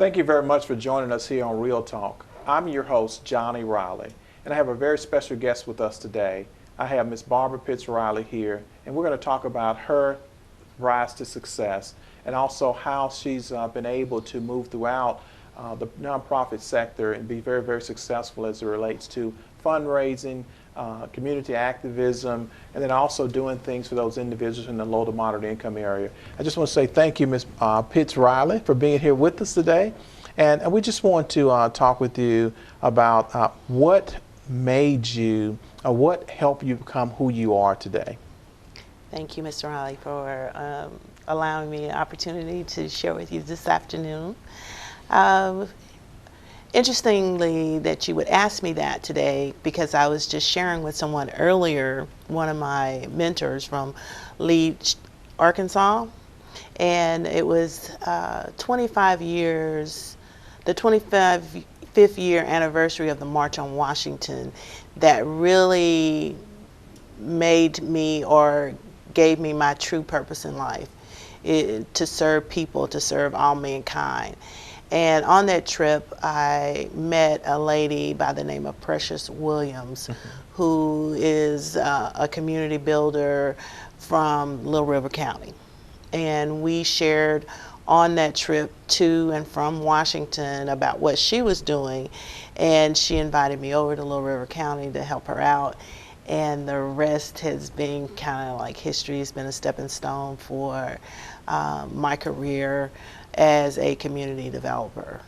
Thank you very much for joining us here on Real Talk. I'm your host, Johnny Riley, and I have a very special guest with us today. I have Miss Barbara Pitts Riley here, and we're going to talk about her rise to success and also how she's been able to move throughout the nonprofit sector and be very, very successful as it relates to fundraising, community activism, and then also doing things for those individuals in the low to moderate income area. I just want to say thank you, Ms. Pitts Riley, for being here with us today. And we just want to talk with you about what made you, what helped you become who you are today. Thank you, Mr. Riley, for allowing me an opportunity to share with you this afternoon. Interestingly that you would ask me that today, because I was just sharing with someone earlier, one of my mentors from Leeds, Arkansas, and it was 25 years, the 25th year anniversary of the March on Washington that really made me or gave me my true purpose in life, to serve people, to serve all mankind. And on that trip, I met a lady by the name of Precious Williams, who is a community builder from Little River County. And we shared on that trip to and from Washington about what she was doing. And she invited me over to Little River County to help her out. And the rest has been kind of like history. It's been a stepping stone for my career as a community developer.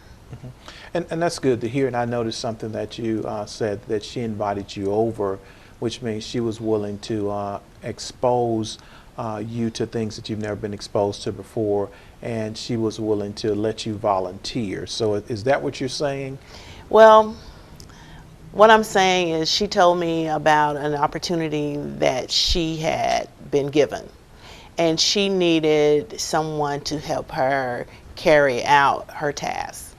And that's good to hear. And I noticed something that you said, that she invited you over, which means she was willing to expose you to things that you've never been exposed to before, and she was willing to let you volunteer. So is that what you're saying? Well, what I'm saying is she told me about an opportunity that she had been given, and she needed someone to help her carry out her task.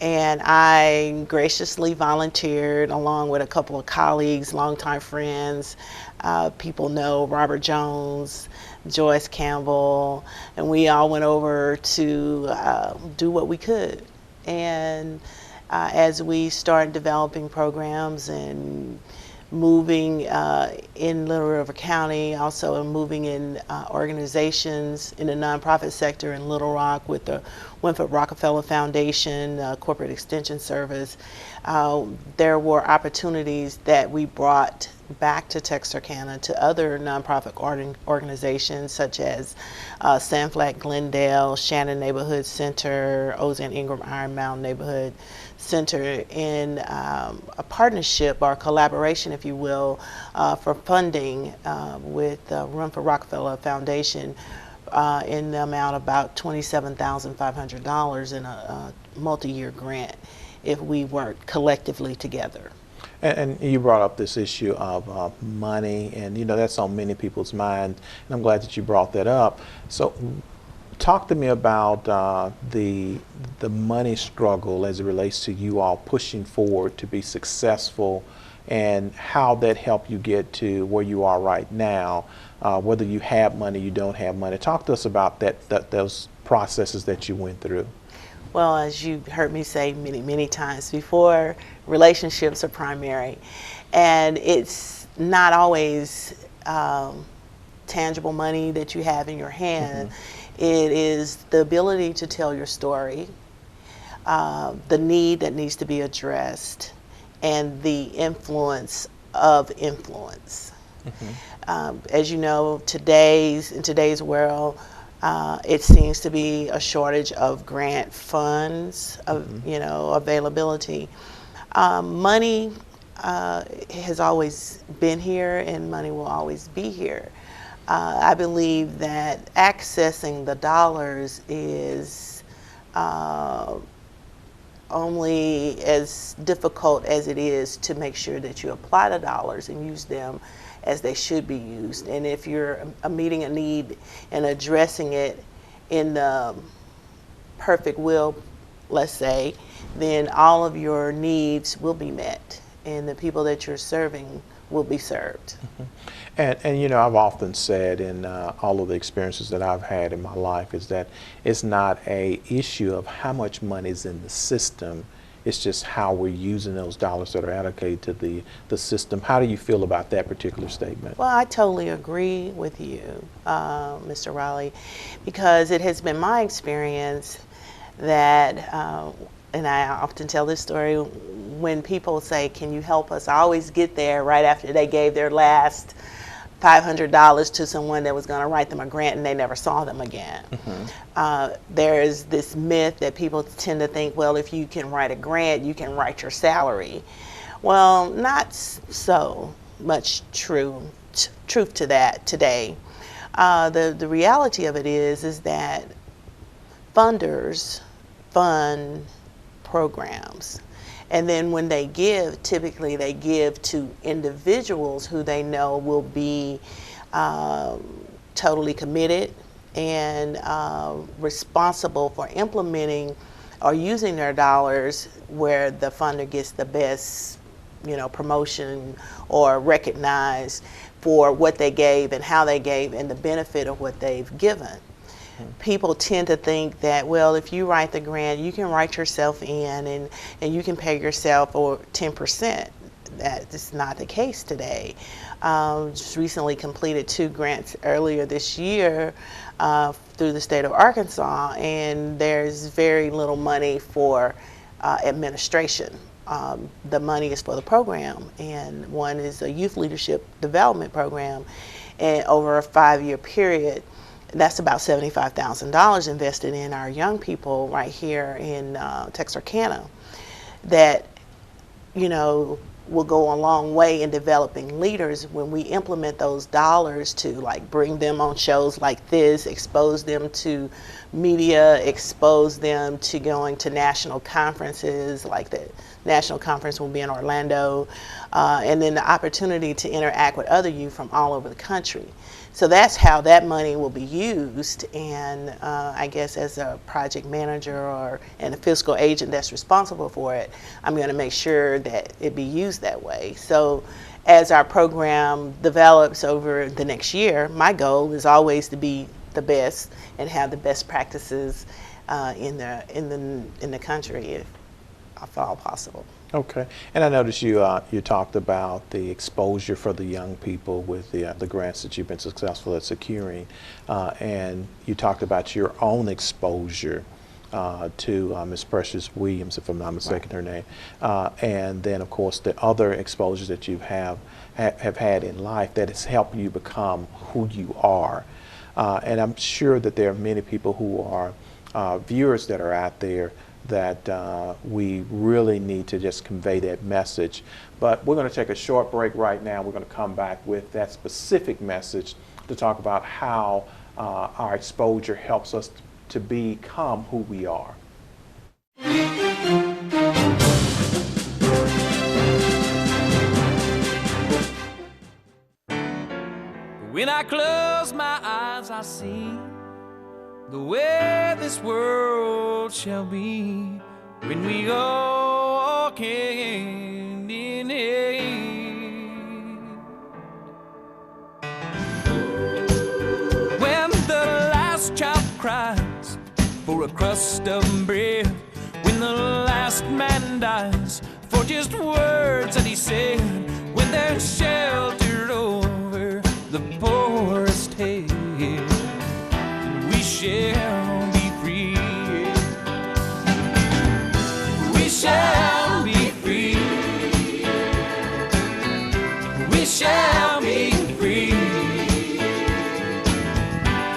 And I graciously volunteered along with a couple of colleagues, longtime friends. People know Robert Jones, Joyce Campbell, and we all went over to do what we could. And as we started developing programs and moving in Little River County, also moving in organizations in the nonprofit sector in Little Rock with the Winthrop Rockefeller Foundation, Corporate Extension Service. There were opportunities that we brought back to Texarkana to other nonprofit organizations such as Sandflat Glendale, Shannon Neighborhood Center, Ozan Ingram Iron Mountain Neighborhood Center, in a partnership or collaboration, if you will, for funding with Winthrop Rockefeller Foundation in the amount of about $27,500 in a multi-year grant if we work collectively together. And you brought up this issue of money, and that's on many people's mind, and I'm glad that you brought that up. So talk to me about the money struggle as it relates to you all pushing forward to be successful, and how that helped you get to where you are right now, whether you have money, you don't have money. Talk to us about those processes that you went through. Well, as you heard me say many, many times before, relationships are primary. And it's not always tangible money that you have in your hand. It is the ability to tell your story, the need that needs to be addressed, and the influence of influence. As you know, in today's world, it seems to be a shortage of grant funds, availability. Money has always been here, and money will always be here. I believe that accessing the dollars is only as difficult as it is to make sure that you apply the dollars and use them as they should be used. And if you're meeting a need and addressing it in the perfect will, let's say, then all of your needs will be met, and the people that you're serving will be served. And you know, I've often said in all of the experiences that I've had in my life is that it's not a issue of how much money is in the system. It's just how we're using those dollars that are allocated to the system. How do you feel about that particular statement? Well, I totally agree with you, Mr. Riley, because it has been my experience that, and I often tell this story, when people say, can you help us? I always get there right after they gave their last $500 to someone that was going to write them a grant and they never saw them again. There is this myth that people tend to think, well, if you can write a grant, you can write your salary. Well, not so much truth to that today. The reality of it is that funders fund programs. And then when they give, typically they give to individuals who they know will be totally committed and responsible for implementing or using their dollars where the funder gets the best, promotion or recognized for what they gave and how they gave and the benefit of what they've given. People tend to think that, well, if you write the grant, you can write yourself in and you can pay yourself or 10%. That is not the case today. Just recently completed 2 grants earlier this year through the state of Arkansas, and there's very little money for administration. The money is for the program, and one is a youth leadership development program, and over a 5-year period, that's about $75,000 invested in our young people right here in Texarkana that, will go a long way in developing leaders when we implement those dollars to bring them on shows like this, expose them to media, expose them to going to national conferences, like the national conference will be in Orlando, and then the opportunity to interact with other youth from all over the country. So that's how that money will be used, and I guess as a project manager and a fiscal agent that's responsible for it, I'm going to make sure that it be used that way. So as our program develops over the next year, my goal is always to be the best and have the best practices in the country, if at all possible. Okay, and I noticed you talked about the exposure for the young people with the grants that you've been successful at securing, and you talked about your own exposure to Ms. Precious Williams, if I'm not mistaken, her name, and then of course the other exposures that you have had in life that has helped you become who you are, and I'm sure that there are many people who are viewers that are out there that we really need to just convey that message. But we're going to take a short break right now. We're going to come back with that specific message to talk about how our exposure helps us to become who we are. When I close my eyes, I see the way this world shall be when we all walk hand in hand. When the last child cries for a crust of bread, when the last man dies for just words that he said, when they're sheltered over the poorest head, we shall be free. We shall be free. We shall be free.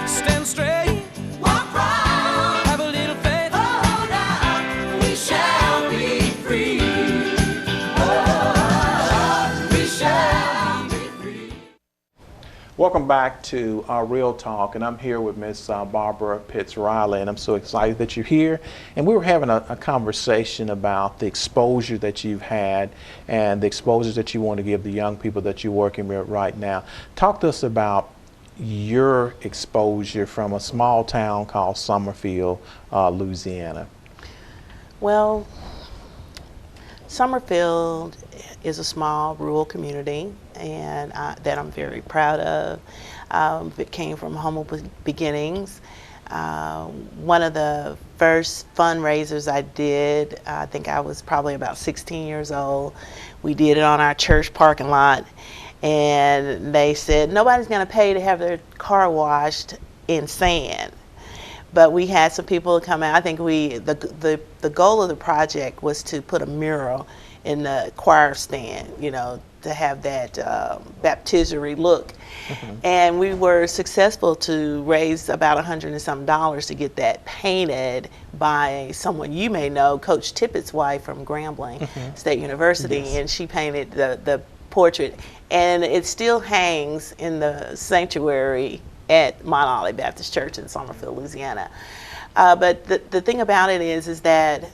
Stand straight, walk right, have a little faith, hold out. We shall be free. Oh, we shall be free. Welcome back to Real Talk, and I'm here with Ms. Barbara Pitts Riley, and I'm so excited that you're here. And we were having a conversation about the exposure that you've had and the exposures that you want to give the young people that you're working with right now. Talk to us about your exposure from a small town called Summerfield, Louisiana. Well, Summerfield is a small rural community, and that I'm very proud of. It came from humble beginnings. One of the first fundraisers I did, I think I was probably about 16 years old. We did it on our church parking lot, and they said nobody's going to pay to have their car washed in sand. But we had some people come out. I think the goal of the project was to put a mural in the choir stand, you know, to have that baptistery look. And we were successful to raise about $100 and some to get that painted by someone you may know, Coach Tippett's wife from Grambling State University. Yes. And she painted the portrait, and it still hangs in the sanctuary at Mount Olive Baptist Church in Summerfield, Louisiana. But the thing about it is that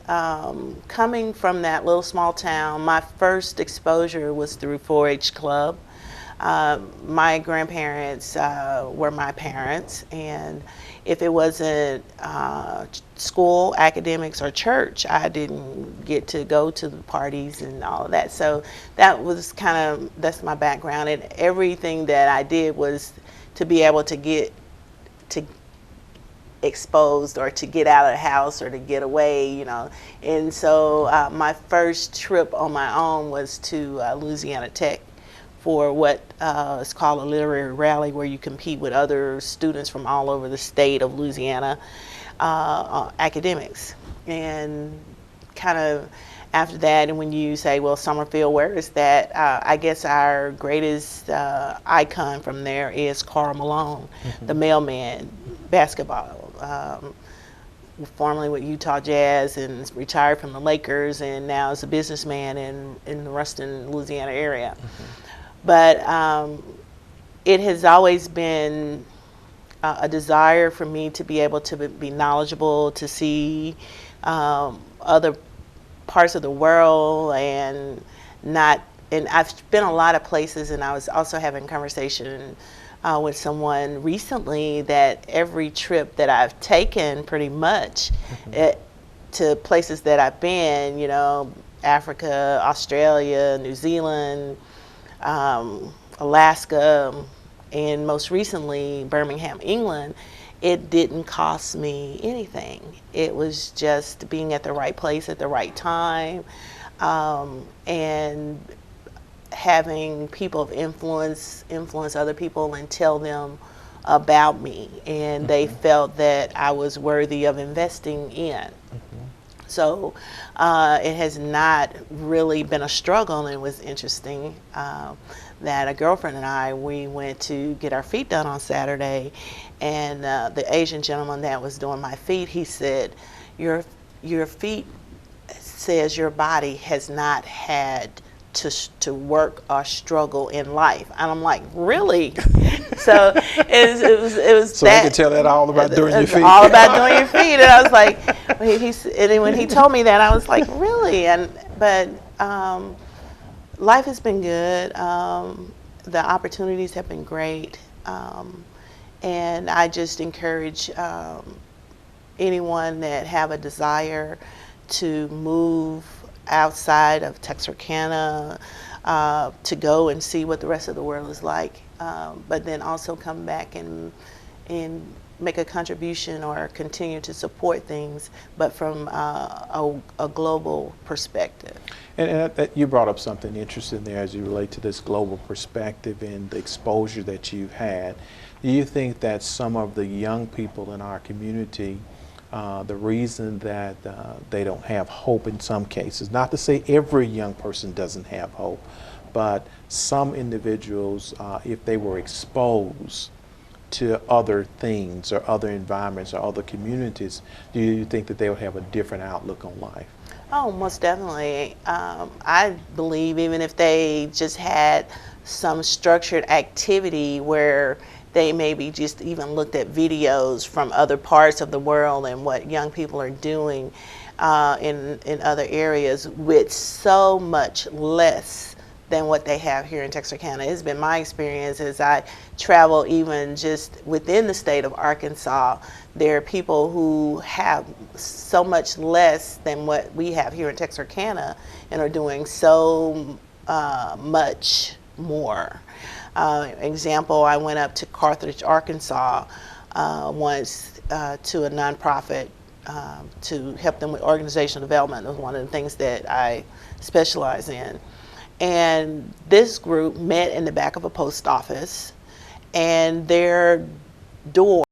coming from that little small town, my first exposure was through 4-H Club. My grandparents were my parents, and if it wasn't school, academics, or church, I didn't get to go to the parties and all of that. So that was that's my background, and everything that I did was to be able to get exposed or to get out of the house or to get away, you know. And so my first trip on my own was to Louisiana Tech for what is called a literary rally, where you compete with other students from all over the state of Louisiana, academics. And kind of after that, and when you say, well, Summerfield, where is that? I guess our greatest icon from there is Karl Malone, the mailman, basketball, formerly with Utah Jazz, and retired from the Lakers, and now is a businessman in the Ruston, Louisiana area. But it has always been a desire for me to be able to be knowledgeable, to see other parts of the world, and I've been a lot of places, and I was also having a conversation with someone recently that every trip that I've taken pretty much to places that I've been, you know, Africa, Australia, New Zealand, Alaska, and most recently Birmingham, England, it didn't cost me anything. It was just being at the right place at the right time, and having people of influence other people and tell them about me, and they felt that I was worthy of investing in. So it has not really been a struggle, and it was interesting that a girlfriend and I, we went to get our feet done on Saturday, and the Asian gentleman that was doing my feet, he said, your feet says your body has not had to work or struggle in life. And I'm like, really? So it was so that. So you can tell that all about doing your feet. All about doing your feet. And I was like, and when he told me that, I was like, really? But life has been good. The opportunities have been great. And I just encourage anyone that have a desire to move outside of Texarkana, to go and see what the rest of the world is like, but then also come back and make a contribution or continue to support things, but from a global perspective. And you brought up something interesting there as you relate to this global perspective and the exposure that you've had. Do you think that some of the young people in our community, the reason that they don't have hope in some cases, not to say every young person doesn't have hope, but some individuals, if they were exposed to other things or other environments or other communities, do you think that they would have a different outlook on life? Oh, most definitely. I believe even if they just had some structured activity where they maybe just even looked at videos from other parts of the world and what young people are doing in other areas with so much less than what they have here in Texarkana. It's been my experience as I travel even just within the state of Arkansas. There are people who have so much less than what we have here in Texarkana and are doing so much more. Example, I went up to Carthage, Arkansas once to a nonprofit to help them with organizational development. It was one of the things that I specialize in. And this group met in the back of a post office, and their door